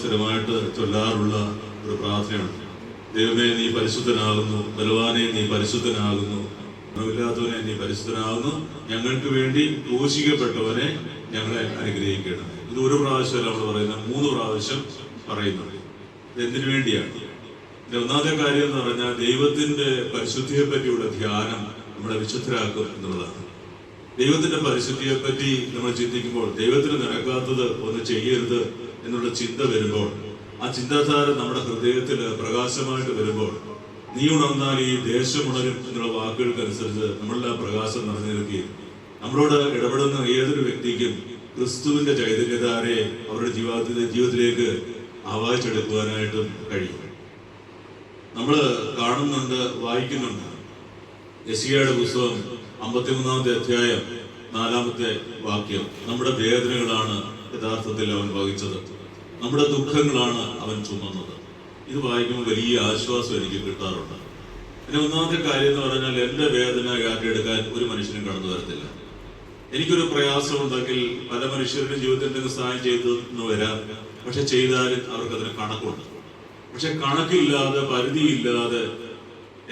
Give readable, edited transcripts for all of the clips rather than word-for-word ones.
സ്ഥിരമായിട്ട് ചൊല്ലാറുള്ള ഒരു പ്രാർത്ഥനയാണ്. ദൈവമേ, നീ പരിശുദ്ധനാകുന്നു, ബലവാനെ നീ പരിശുദ്ധനാകുന്നു, ഗുണമില്ലാത്തവനെ നീ പരിശുദ്ധനാകുന്നു, ഞങ്ങൾക്ക് വേണ്ടി ക്രൂശിക്കപ്പെട്ടവനെ ഞങ്ങളെ അനുഗ്രഹിക്കണം. ഇത് ഒരു പ്രാവശ്യമല്ല നമ്മൾ പറയുന്നത്, 3 പ്രാവശ്യം പറയുന്നുണ്ട്. ഇത് എന്തിനു വേണ്ടിയാണ്? ഒന്നാമത്തെ കാര്യം എന്ന് പറഞ്ഞാൽ ദൈവത്തിന്റെ പരിശുദ്ധിയെ പറ്റിയുള്ള ധ്യാനം നമ്മളെ വിശുദ്ധരാക്കും എന്നുള്ളതാണ്. ദൈവത്തിന്റെ പരിശുദ്ധിയെ പറ്റി നമ്മൾ ചിന്തിക്കുമ്പോൾ ദൈവത്തിന് നിരക്കാത്തത് ഒന്ന് ചെയ്യരുത് എന്നുള്ള ചിന്ത വരുമ്പോൾ, ആ ചിന്താധാര നമ്മുടെ ഹൃദയത്തിൽ പ്രകാശമായിട്ട് വരുമ്പോൾ, നീ ഉണർന്നാൽ ഈ ദേശം ഉണരും എന്നുള്ള വാക്കുകൾക്കനുസരിച്ച് നമ്മളുടെ ആ പ്രകാശം നിറഞ്ഞു നിൽക്കുകയും നമ്മളോട് ഇടപെടുന്ന ഏതൊരു വ്യക്തിക്കും ക്രിസ്തുവിന്റെ ചൈതന്യധാരയെ അവരുടെ ജീവിതത്തിലേക്ക് ആവാഹിച്ചെടുക്കുവാനായിട്ടും കഴിയും. നമ്മൾ കാണുന്നുണ്ട്, വായിക്കുന്നുണ്ട്. യെശയ്യായുടെ പുസ്തകം 53-ാമത്തെ അധ്യായം 4-ാമത്തെ വാക്യം, നമ്മുടെ വേദനകളാണ് യഥാർത്ഥത്തിൽ അവൻ വഹിച്ചത്, നമ്മുടെ ദുഃഖങ്ങളാണ് അവൻ ചുമന്നത്. ഇത് വായിക്കുമ്പോൾ വലിയ ആശ്വാസം എനിക്ക് കിട്ടാറുണ്ട്. പിന്നെ ഒന്നാമത്തെ കാര്യം എന്ന് പറഞ്ഞാൽ, എൻ്റെ വേദന ഏറ്റെടുക്കാൻ ഒരു മനുഷ്യനും കടന്നു വരത്തില്ല. എനിക്കൊരു പ്രയാസമുണ്ടെങ്കിൽ പല മനുഷ്യരുടെ ജീവിതത്തിൽ എന്തെങ്കിലും സഹായം ചെയ്തെന്ന് വരാം, പക്ഷെ ചെയ്താലും അവർക്കതിന് കണക്കുണ്ട്. പക്ഷെ കണക്കില്ലാതെ, പരിധിയില്ലാതെ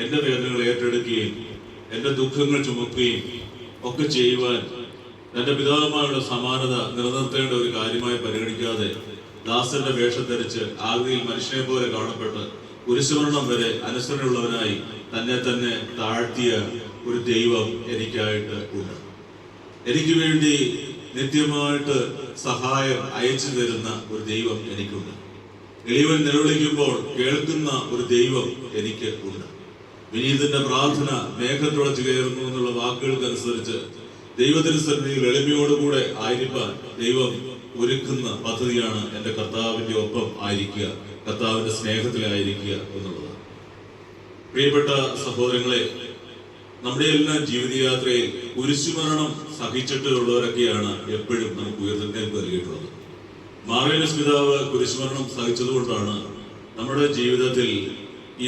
എൻ്റെ വേദനകൾ ഏറ്റെടുക്കുകയും എൻ്റെ ദുഃഖങ്ങൾ ചുമക്കുകയും ഒക്കെ ചെയ്യുവാൻ എൻ്റെ പിതാവുമായുള്ള സമാനത നിലനിർത്തേണ്ട ഒരു കാര്യമായി പരിഗണിക്കാതെ ദാസന്റെ വേഷം ധരിച്ച് ആകൃതിയിൽ മനുഷ്യനെ പോലെ കാണപ്പെട്ട് കുരിശുമരണം വരെ അനുസരണയുള്ളവനായി തന്നെ താഴ്ത്തിയ ഒരു ദൈവം എനിക്കായിട്ട് ഉണ്ട്. എനിക്ക് വേണ്ടി നിത്യമായിട്ട് സഹായം അയച്ചു തരുന്ന ഒരു ദൈവം എനിക്കുണ്ട്. എളിയവൻ നിലവിളിക്കുമ്പോൾ കേൾക്കുന്ന ഒരു ദൈവം എനിക്ക് ഉണ്ട്. വിനീതന്റെ പ്രാർത്ഥന മേഘത്തുളച്ചു കയറുന്നു എന്നുള്ള വാക്കുകൾക്കനുസരിച്ച് ദൈവത്തിന്റെ സന്നിധിയിൽ എളിമയോടുകൂടെ ആയിരിക്കാൻ ദൈവം ഒരുക്കുന്ന പദ്ധതിയാണ് എൻ്റെ കർത്താവിന്റെ ഒപ്പം ആയിരിക്കുക, കർത്താവിന്റെ സ്നേഹത്തിലായിരിക്കുക എന്നുള്ളത്. പ്രിയപ്പെട്ട സഹോദരങ്ങളെ, നമ്മുടെ എല്ലാം ജീവിതയാത്രയിൽ കുരിശുമരണം സഹിച്ചിട്ടുള്ളവരൊക്കെയാണ് എപ്പോഴും നമുക്ക് ഉയർത്തേക്ക് നൽകിയിട്ടുള്ളത്. മാറിയസ് പിതാവ് കുരിശുമരണം സഹിച്ചതുകൊണ്ടാണ് നമ്മുടെ ജീവിതത്തിൽ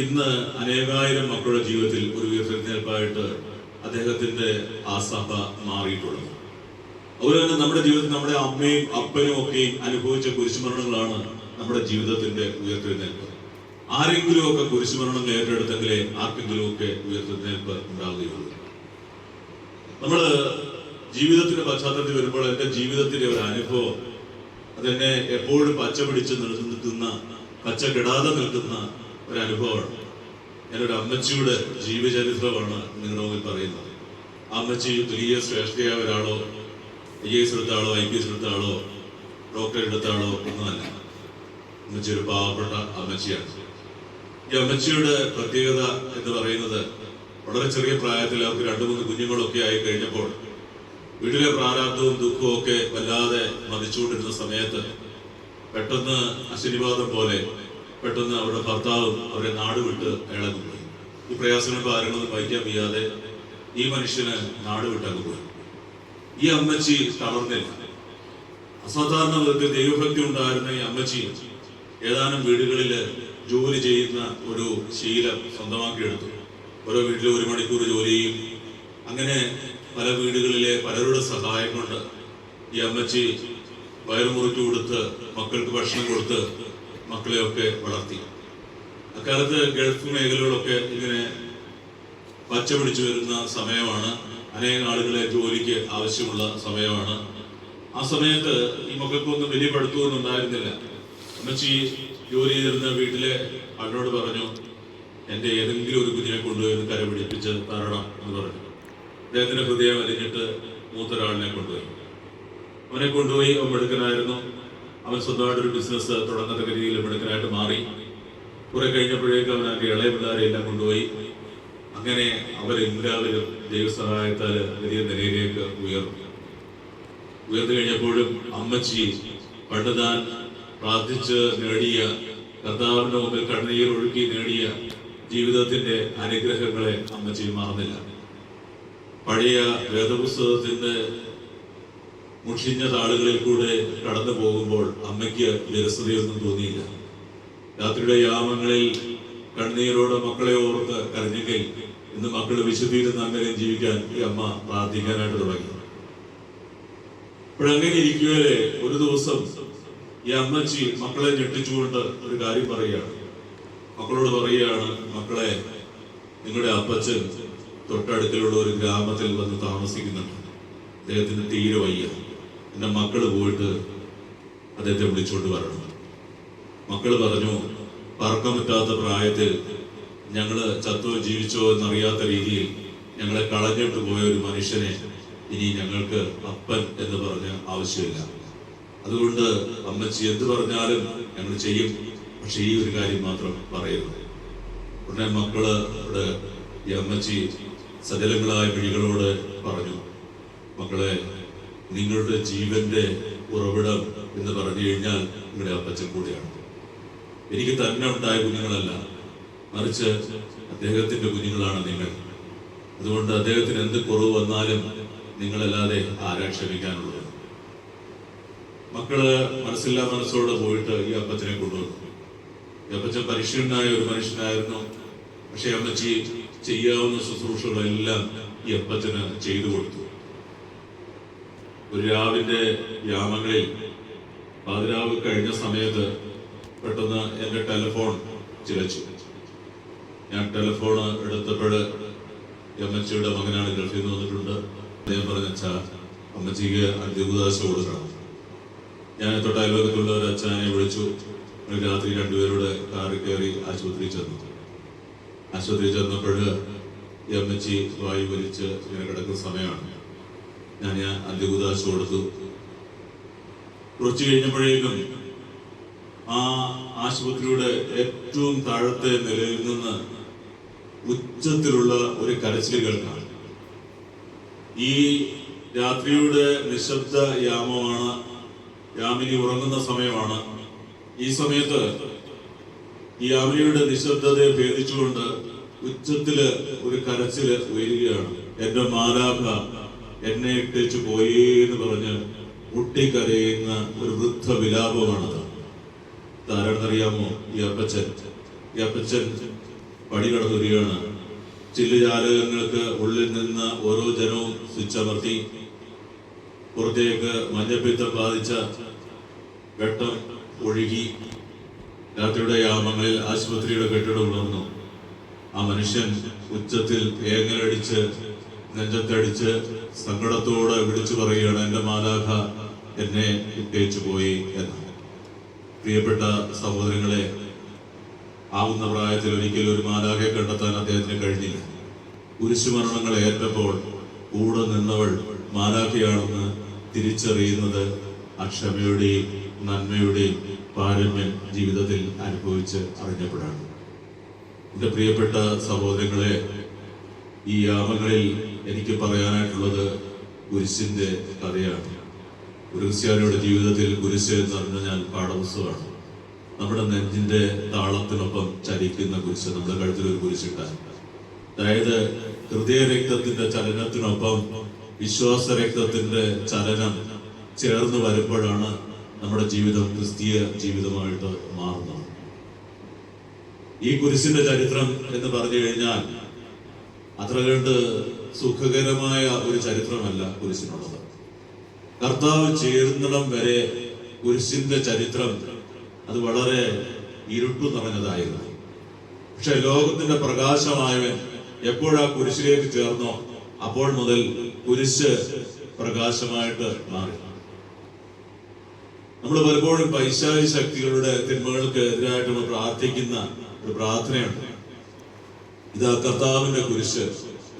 ഇന്ന് അനേകായിരം മക്കളുടെ ജീവിതത്തിൽ ഒരു ഉയർത്തെഴുന്നേൽപ്പായിട്ട് അദ്ദേഹത്തിന്റെ ആ സഭ മാറിയിട്ടുള്ളത്. അതുപോലെ തന്നെ നമ്മുടെ ജീവിതത്തിൽ നമ്മുടെ അമ്മയും അപ്പനും ഒക്കെയും അനുഭവിച്ച കുരിശുമരണങ്ങളാണ് നമ്മുടെ ജീവിതത്തിന്റെ ഉയർത്തെഴുന്നേൽപ്പ്. ആരെങ്കിലും ഒക്കെ കുരിശുമരണങ്ങൾ ഏറ്റെടുത്തെങ്കിലേ ആർക്കെങ്കിലും ഒക്കെ ഉയർത്തെഴുന്നേൽപ്പ് ഉണ്ടാവുകയുള്ളൂ. നമ്മൾ ജീവിതത്തിന്റെ പശ്ചാത്തലത്തിൽ വരുമ്പോൾ എൻ്റെ ജീവിതത്തിന്റെ ഒരു അനുഭവം അതെന്നെ എപ്പോഴും പച്ച പിടിച്ച് നിൽക്കുന്ന, പച്ച കെടാതെ നിൽക്കുന്ന ഒരു അനുഭവമാണ്. ഞാനൊരു അമ്മച്ചിയുടെ ജീവചരിത്രമാണ് നിങ്ങളുടെ മുമ്പിൽ പറയുന്നത്. ആ അമ്മച്ചി വലിയ ശ്രേഷ്ഠയായ ഒരാളോ IAS എടുത്ത ആളോ IPS എടുത്ത ആളോ ഡോക്ടർ എടുത്ത ആളോ ഒന്നുമല്ല. അമ്മച്ചി ഒരു പാവപ്പെട്ട അമ്മച്ചിയാണ്. ഈ അമ്മച്ചിയുടെ പ്രത്യേകത എന്ന് പറയുന്നത്, വളരെ ചെറിയ പ്രായത്തിൽ അവർക്ക് 2-3 കുഞ്ഞുങ്ങളൊക്കെ ആയി കഴിഞ്ഞപ്പോൾ വീട്ടിലെ പ്രാരാബ്ദവും ദുഃഖവും ഒക്കെ വല്ലാതെ മതിച്ചുകൊണ്ടിരുന്ന സമയത്ത് പെട്ടെന്ന് അശ്വനിപാതം പോലെ പെട്ടെന്ന് അവരുടെ ഭർത്താവും അവരെ നാട് വിട്ട് അയാളങ്ങ് പോയി. ഈ പ്രയാസങ്ങളും കാര്യങ്ങളൊന്നും വഹിക്കാൻ വയ്യാതെ ഈ മനുഷ്യന് നാട് വിട്ടങ്ങ് പോയി. ഈ അമ്മച്ചി തളർന്നില്ല. അസാധാരണ വിധത്തിൽ ദൈവഭക്തി ഉണ്ടായിരുന്ന ഈ അമ്മച്ചി ഏതാനും വീടുകളിൽ ജോലി ചെയ്യുന്ന ഒരു ശീലം സ്വന്തമാക്കിയെടുത്തു. ഓരോ വീട്ടിൽ 1 മണിക്കൂർ ജോലി ചെയ്യും. അങ്ങനെ പല വീടുകളിലെ പലരുടെ സഹായം കൊണ്ട് ഈ അമ്മച്ചി വയറുമുറിക്ക് കൊടുത്ത് മക്കൾക്ക് ഭക്ഷണം കൊടുത്ത് മക്കളെയൊക്കെ വളർത്തി. അക്കാലത്ത് ഗൾഫ് മേഖലകളൊക്കെ ഇങ്ങനെ പച്ച പിടിച്ചു വരുന്ന സമയമാണ്. അനേകം ആളുകളെ ജോലിക്ക് ആവശ്യമുള്ള സമയമാണ്. ആ സമയത്ത് ഈ മക്കൾക്കൊന്നും വലിയ പഠിത്തമൊന്നും ഉണ്ടായിരുന്നില്ല. അമ്മച്ചി ജോലി ചെയ്തിരുന്ന വീട്ടിലെ ആളിനോട് പറഞ്ഞു, എൻ്റെ ഏതെങ്കിലും ഒരു കുഞ്ഞിനെ കൊണ്ടുപോയി കര പിടിപ്പിച്ച് തരണം എന്ന് പറഞ്ഞു. അദ്ദേഹത്തിന്റെ ഹൃദയം അലിഞ്ഞിട്ട് മൂത്തൊരാളിനെ കൊണ്ടുപോയി. അവനെ കൊണ്ടുപോയി. അവൻ മിടുക്കനായിരുന്നു. അവൻ സ്വന്തമായിട്ടൊരു ബിസിനസ് തുടങ്ങത്തക്ക രീതിയിൽ മിടുക്കനായിട്ട് മാറി. കുറെ കഴിഞ്ഞപ്പോഴേക്കും അവൻ അതിൻ്റെ ഇളയ പിള്ളേരെ എല്ലാം കൊണ്ടുപോയി. അങ്ങനെ അവരെല്ലാവരും ദൈവസഹായത്താൽ വലിയ നിലയിലേക്ക് ഉയർന്നു കഴിഞ്ഞപ്പോഴും അമ്മച്ചി പണ്ട് താൻ പ്രാർത്ഥിച്ച് നേടിയ, കർത്താവിന്റെ മുമ്പിൽ കണ്ണീർ ഒഴുക്കി നേടിയ ജീവിതത്തിന്റെ അനുഗ്രഹങ്ങളെ അമ്മച്ചി മറന്നില്ല. പഴയ വേദപുസ്തകത്തിന്റെ മുഷിഞ്ഞ താളുകളിൽ കൂടെ കടന്നു പോകുമ്പോൾ അമ്മയ്ക്ക് വിരസതയൊന്നും തോന്നിയില്ല. രാത്രിയുടെ യാമങ്ങളിൽ കണ്ണീരോടെ മക്കളെ ഓർത്ത് കരഞ്ഞെങ്കിൽ ഇന്ന് മക്കൾ വിശുദ്ധിയിരുന്ന് അങ്ങനെ ജീവിക്കാൻ ഈ അമ്മ പ്രാർത്ഥിക്കാനായിട്ട് തുടങ്ങി. അപ്പോഴങ്ങനെ ഇരിക്കുകയെ ഒരു ദിവസം ഈ അമ്മച്ചി മക്കളെ ഞെട്ടിച്ചുകൊണ്ട് ഒരു കാര്യം പറയുകയാണ്. മക്കളോട് പറയുകയാണ്, മക്കളെ, നിങ്ങളുടെ അപ്പച്ചൻ തൊട്ടടുക്കലുള്ള ഒരു ഗ്രാമത്തിൽ വന്ന് താമസിക്കുന്നുണ്ട്. അദ്ദേഹത്തിന് തീരെ വയ്യ. എൻ്റെ മക്കള് പോയിട്ട് അദ്ദേഹത്തെ വിളിച്ചുകൊണ്ട് വരണം. മക്കള് പറഞ്ഞു, പറക്കം പറ്റാത്ത പ്രായത്തിൽ ഞങ്ങള് ചത്തോ ജീവിച്ചോ എന്നറിയാത്ത രീതിയിൽ ഞങ്ങളെ കളഞ്ഞിട്ട് പോയ ഒരു മനുഷ്യനെ ഇനി ഞങ്ങൾക്ക് അപ്പൻ എന്ന് പറഞ്ഞ ആവശ്യമില്ല. അതുകൊണ്ട് അമ്മച്ചി എന്ത് പറഞ്ഞാലും ഞങ്ങൾ ചെയ്യും, പക്ഷെ ഈ ഒരു കാര്യം മാത്രം പറയരുത്. ഉടനെ മക്കള് ഇവിടെ ഈ അമ്മച്ചി സജലങ്ങളായ വിഴികളോട് പറഞ്ഞു, മക്കളെ, നിങ്ങളുടെ ജീവന്റെ ഉറവിടം എന്ന് പറഞ്ഞു കഴിഞ്ഞാൽ നിങ്ങളുടെ അപ്പച്ചൻ കൂടിയാണ്. എനിക്ക് തന്നെ ഉണ്ടായ കുഞ്ഞുങ്ങളല്ല, മറിച്ച് അദ്ദേഹത്തിന്റെ കുഞ്ഞുങ്ങളാണ് നിങ്ങൾ. അതുകൊണ്ട് അദ്ദേഹത്തിന് എന്ത് കുറവ് വന്നാലും നിങ്ങളല്ലാതെ ആരാ ക്ഷമിക്കാനുള്ളത്? മക്കള് മനസ്സില്ലാ മനസ്സോടെ പോയിട്ട് ഈ അപ്പച്ചനെ കൊണ്ടുവന്നു. ഈ അപ്പച്ചൻ പരിശീലനായ ഒരു മനുഷ്യനായിരുന്നു. പക്ഷെ അമ്മച്ചി ചെയ്യാവുന്ന ശുശ്രൂഷകളെല്ലാം ഈ അപ്പച്ചന് ചെയ്തു കൊടുത്തു. ഒരു രാവിന്റെ യാമങ്ങളിൽ പാതിരാവ് കഴിഞ്ഞ സമയത്ത് പെട്ടെന്ന് എന്റെ ടെലിഫോൺ ചിലച്ചു. ഞാൻ ടെലിഫോൺ എടുത്തപ്പോൾ അമ്മച്ചിയുടെ മകനാണ് ഗൾഫിൽ നിന്ന് വന്നിട്ടുണ്ട്. അദ്ദേഹം പറഞ്ഞ, അമ്മച്ചിക്ക് അന്ത്യകുദാശ കൊടുക്കണം. ഞാൻ തൊട്ടയൽവക്കത്തുള്ള ഒരു അച്ഛനെ വിളിച്ചു. രാത്രി രണ്ടുപേരുടെ കാറിൽ കയറി ആശുപത്രിയിൽ ചെന്നു. ആശുപത്രിയിൽ ചെന്നപ്പോൾ ഈ അമ്മച്ചി വായു വലിച്ച് ഇങ്ങനെ കിടക്കുന്ന സമയമാണ്. ഞാൻ അന്ത്യകുദാശ കൊടുത്തു. കുറച്ചു കഴിഞ്ഞപ്പോഴേക്കും ആ ആശുപത്രിയുടെ ഏറ്റവും താഴത്തെ നിലയിൽ നിന്ന് ഉച്ചത്തിലുള്ള ഒരു കരച്ചിൽ കേൾക്കാം. ഈ രാത്രിയുടെ നിശബ്ദ യാമമാണ്, യാമിനി ഉറങ്ങുന്ന സമയമാണ്. ഈ സമയത്ത് ഈ യാമിനിയുടെ നിശബ്ദതയെ ഭേദിച്ചുകൊണ്ട് ഉച്ചത്തില് ഒരു കരച്ചില് ഉയരുകയാണ്. എന്റെ മാലാഖ എന്നെ ഇട്ടേച്ചു പോയേ എന്ന് പറഞ്ഞ് മുട്ടിക്കരയുന്ന ഒരു വൃദ്ധ വിലാപമാണത്. ആരാണെന്നറിയാമോ? ഈ അപ്പച്ചൻ പടി കടന്നു വരികയാണ്. ചില്ലുജാലകങ്ങൾക്ക് ഉള്ളിൽ നിന്ന് ഓരോ ജനവും സ്വിച്ച് അമർത്തി പുറത്തേക്ക് മഞ്ഞപ്പിത്തം ബാധിച്ച വെട്ടം ഒഴുകി. രാത്രിയുടെ യാമങ്ങളിൽ ആശുപത്രിയുടെ കെട്ടിടം ഉണർന്നു. ആ മനുഷ്യൻ ഉച്ചത്തിൽ ഏങ്ങലടിച്ച് നെഞ്ചത്തടിച്ച് സങ്കടത്തോടെ വിളിച്ചു പറയുകയാണ്, എന്റെ മാലാഖ എന്നെ ഇട്ടേച്ചു പോയി എന്ന്. പ്രിയപ്പെട്ട സഹോദരങ്ങളെ, ആവുന്ന പ്രായത്തിൽ ഒരിക്കലും ഒരു മാലാഖയെ കണ്ടെത്താൻ അദ്ദേഹത്തിന് കഴിഞ്ഞില്ല. കുരിശുമരണങ്ങൾ ഏറ്റപ്പോൾ കൂടെ നിന്നവൾ മാലാഖയാണെന്ന് തിരിച്ചറിയുന്നത് ആ ക്ഷമയുടെയും നന്മയുടെയും പാരമ്യം ജീവിതത്തിൽ അനുഭവിച്ച് അറിഞ്ഞപ്പോഴാണ്. എന്റെ പ്രിയപ്പെട്ട സഹോദരങ്ങളെ, ഈ യാമങ്ങളിൽ എനിക്ക് പറയാനായിട്ടുള്ളത് കുരിശിന്റെ കഥയാണ്. ഒരു ക്രിസ്ത്യാനിയുടെ ജീവിതത്തിൽ കുരിശ് എന്ന് പറഞ്ഞാൽ പാഠപുസ്തകമാണ്. നമ്മുടെ നെഞ്ചിന്റെ താളത്തിനൊപ്പം ചലിക്കുന്ന കുരിശ്, നമ്മുടെ കഴുത്തിൽ ഒരു കുരിശിട്ടാൽ, അതായത് ഹൃദയരക്തത്തിന്റെ ചലനത്തിനൊപ്പം വിശ്വാസ രക്തത്തിന്റെ ചലനം ചേർന്ന് വരുമ്പോഴാണ് നമ്മുടെ ജീവിതം ക്രിസ്തീയ ജീവിതമായിട്ട് മാറുന്നത്. ഈ കുരിശിന്റെ ചരിത്രം എന്ന് പറഞ്ഞു കഴിഞ്ഞാൽ അത്ര കണ്ട് സുഖകരമായ ഒരു ചരിത്രമല്ല കുരിശിനുള്ളത്. കർത്താവ് ചേർന്നിടം വരെ കുരിശിന്റെ ചരിത്രം അത് വളരെ ഇരുട്ടു നിറഞ്ഞതായിരുന്നു. പക്ഷെ ലോകത്തിന്റെ പ്രകാശമായവൻ എപ്പോഴാ കുരിശിലേക്ക് ചേർന്നോ അപ്പോൾ മുതൽ കുരിശ് പ്രകാശമായിട്ട് മാറി. നമ്മൾ പലപ്പോഴും പൈശാചിക ശക്തികളുടെ തിന്മകൾക്ക് എതിരായിട്ട് നമ്മൾ പ്രാർത്ഥിക്കുന്ന ഒരു പ്രാർത്ഥനയുണ്ട്. ഇതാ കർത്താവിന്റെ കുരിശ്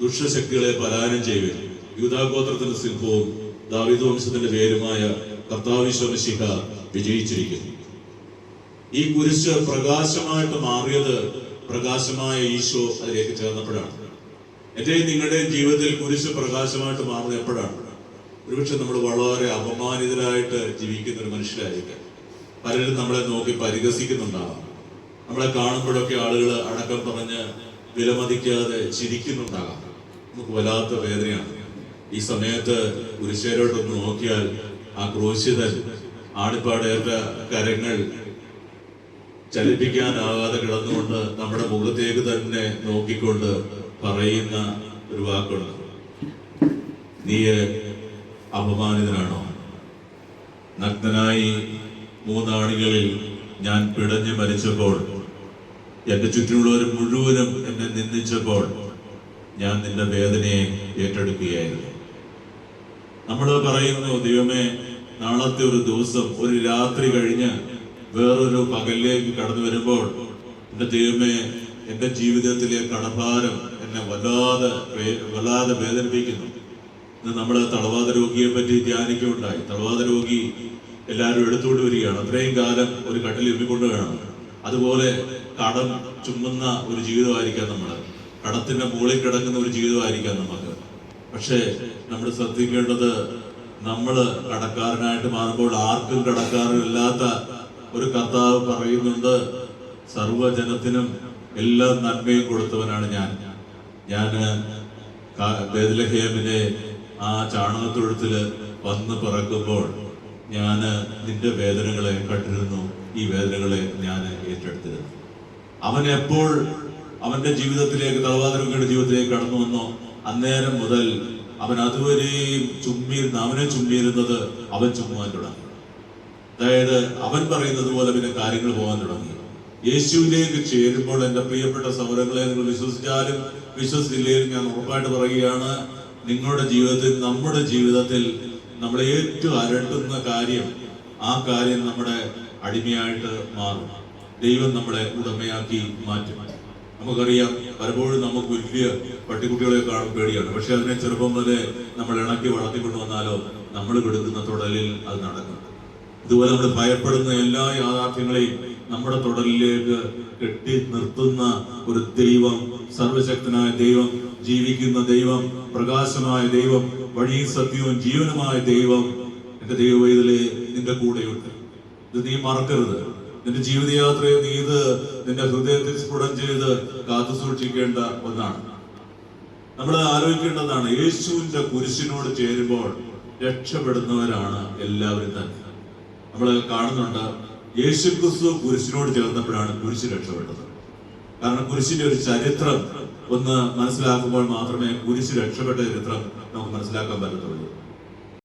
ദുഷ്ടശക്തികളെ പലായനം ചെയ്യുക. യൂദാഗോത്രത്തിന്റെ സിംഹവും ദാവീദ് വംശത്തിന്റെ പേരുമായ കർത്താവ് ഈശോ മിശിഹ വിജയിച്ചിരിക്കുന്നു. ഈ കുരിശ് പ്രകാശമായിട്ട് മാറിയത് പ്രകാശമായ ഈശോ അതിലേക്ക് ചേർന്നപ്പോഴാണ്. എന്റെയും നിങ്ങളുടെയും ജീവിതത്തിൽ കുരിശ് പ്രകാശമായിട്ട് മാറുന്നത് എപ്പോഴാണ്? ഒരുപക്ഷെ നമ്മൾ വളരെ അപമാനിതരായിട്ട് ജീവിക്കുന്ന ഒരു മനുഷ്യരായിരിക്കാം. പലരും നമ്മളെ നോക്കി പരിഹസിക്കുന്നുണ്ടാവാം. നമ്മളെ കാണുമ്പോഴൊക്കെ ആളുകൾ അടക്കം പറഞ്ഞ് വിലമതിക്കാതെ ചിരിക്കുന്നുണ്ടാകാം. നമുക്ക് വല്ലാത്ത വേദനയാണ്. ഈ സമയത്ത് കുരിശേരോട്ടൊന്ന് നോക്കിയാൽ ആ ക്രൂശിതൻ ആണിപ്പാടേറ്റ കരങ്ങൾ ചലിപ്പിക്കാനാവാതെ കിടന്നുകൊണ്ട് നമ്മുടെ മുഖത്തേക്ക് തന്നെ നോക്കിക്കൊണ്ട് പറയുന്ന ഒരു വാക്കുണ്ട്, നീ അപമാനിതനാണോ? നഗ്നനായി 3 ആണികളിൽ ഞാൻ പിടഞ്ഞു മരിച്ചപ്പോൾ, എന്റെ ചുറ്റിനുള്ളവർ മുഴുവനും എന്നെ നിന്ദിച്ചപ്പോൾ ഞാൻ നിന്റെ വേദനയെ ഏറ്റെടുക്കുകയായിരുന്നു. നമ്മൾ പറയുന്നു, ദൈവമേ, നാളത്തെ ഒരു ദിവസം, ഒരു രാത്രി കഴിഞ്ഞ് വേറൊരു പകലിലേക്ക് കടന്നു വരുമ്പോൾ എന്റെ ദൈവമേ, എന്റെ ജീവിതത്തിലെ കടഭാരം എന്നെ വല്ലാതെ വേദനിപ്പിക്കുന്നു. ഇന്ന് നമ്മൾ തളവാത രോഗിയെ പറ്റി ധ്യാനിക്കുകയുണ്ടായി. തളവാത രോഗി എല്ലാവരും എടുത്തുകൊണ്ട് വരികയാണ്. അത്രയും കാലം ഒരു കട്ടിൽ എമ്മിക്കൊണ്ട് വേണം. അതുപോലെ കടം ചുമന്ന ഒരു ജീവിതമായിരിക്കാം നമ്മൾ, കടത്തിന്റെ മുകളിൽ കിടക്കുന്ന ഒരു ജീവിതമായിരിക്കാം നമുക്ക്. പക്ഷേ നമ്മൾ ശ്രദ്ധിക്കേണ്ടത്, നമ്മൾ കടക്കാരനായിട്ട് മാറുമ്പോൾ ആർക്കും കടക്കാരനില്ലാത്ത ഒരു കർത്താവ് പറയുന്നുണ്ട്, സർവ്വജനത്തിനും എല്ലാ നന്മയും കൊടുത്തവനാണ് ഞാൻ ബേത്ലഹേമിലെ ആ ചാണകത്തൊഴുത്തില് വന്ന് പിറക്കുമ്പോൾ ഞാൻ നിന്റെ വേദനകളെ കണ്ടിരുന്നു, ഈ വേദനകളെ ഞാൻ ഏറ്റെടുത്തിരുന്നു. അവൻ എപ്പോൾ അവന്റെ ജീവിതത്തിലേക്ക്, തളവാതരുടെ ജീവിതത്തിലേക്ക് കടന്നു വന്നോ അന്നേരം മുതൽ അവൻ അതുവരെയും അവനെ ചുമ്മിയിരുന്നത് അവൻ ചുമ്മാൻ തുടങ്ങി. അതായത് അവൻ പറയുന്നത് പോലെ പിന്നെ കാര്യങ്ങൾ പോകാൻ തുടങ്ങി. യേശുവിലേക്ക് ചേരുമ്പോൾ എൻ്റെ പ്രിയപ്പെട്ട സഹോദരങ്ങളെ, നിങ്ങൾ വിശ്വസിച്ചാലും വിശ്വസിച്ചില്ലെങ്കിലും ഞാൻ ഉറപ്പായിട്ട് പറയുകയാണ്, നിങ്ങളുടെ ജീവിതത്തിൽ, നമ്മുടെ ജീവിതത്തിൽ നമ്മളെ ഏറ്റവും അലട്ടുന്ന കാര്യം, ആ കാര്യം നമ്മുടെ അടിമയായിട്ട് മാറും. ദൈവം നമ്മളെ ഉടമയാക്കി മാറ്റും. നമുക്കറിയാം, പലപ്പോഴും നമുക്ക് വലിയ പട്ടിക്കുട്ടികളെ കാണും പേടിയാണ്. പക്ഷെ അതിനെ ചെറുപ്പം മുതലേ നമ്മൾ ഇണക്കി വളർത്തിക്കൊണ്ടു വന്നാലോ നമ്മൾ കൊടുക്കുന്ന തുടലിൽ അത് നടക്കും. ഇതുപോലെ നമ്മൾ ഭയപ്പെടുന്ന എല്ലാ യാഥാർത്ഥ്യങ്ങളെയും നമ്മുടെ തുടലിലേക്ക് കെട്ടി നിർത്തുന്ന ഒരു ദൈവം, സർവശക്തനായ ദൈവം, ജീവിക്കുന്ന ദൈവം, പ്രകാശമായ ദൈവം, വഴിയും സത്യവും ജീവനുമായ ദൈവം, എന്റെ ദൈവവേദലേ നിന്റെ കൂടെയുണ്ട്. ഇത് നീ മറക്കരുത്. നിന്റെ ജീവിതയാത്രയെ നീ നിന്റെ ഹൃദയത്തിൽ സ്ഫുടം ചെയ്ത് കാത്തു സൂക്ഷിക്കേണ്ട ഒന്നാണ്. നമ്മൾ ആലോചിക്കേണ്ടതാണ്, യേശുവിന്റെ കുരിശിനോട് ചേരുമ്പോൾ രക്ഷപ്പെടുന്നവരാണ് എല്ലാവരും തന്നെ. നമ്മൾ കാണുന്നുണ്ട്, യേശുക്രിസ്തു കുരിശിനോട് ചേർന്നപ്പോഴാണ് കുരിശ് രക്ഷപ്പെട്ടത്. കാരണം കുരിശിന്റെ ഒരു ചരിത്രം ഒന്ന് മനസ്സിലാക്കുമ്പോൾ മാത്രമേ കുരിശ് രക്ഷപ്പെട്ട ചരിത്രം നമുക്ക് മനസ്സിലാക്കാൻ പറ്റത്തുള്ളൂ.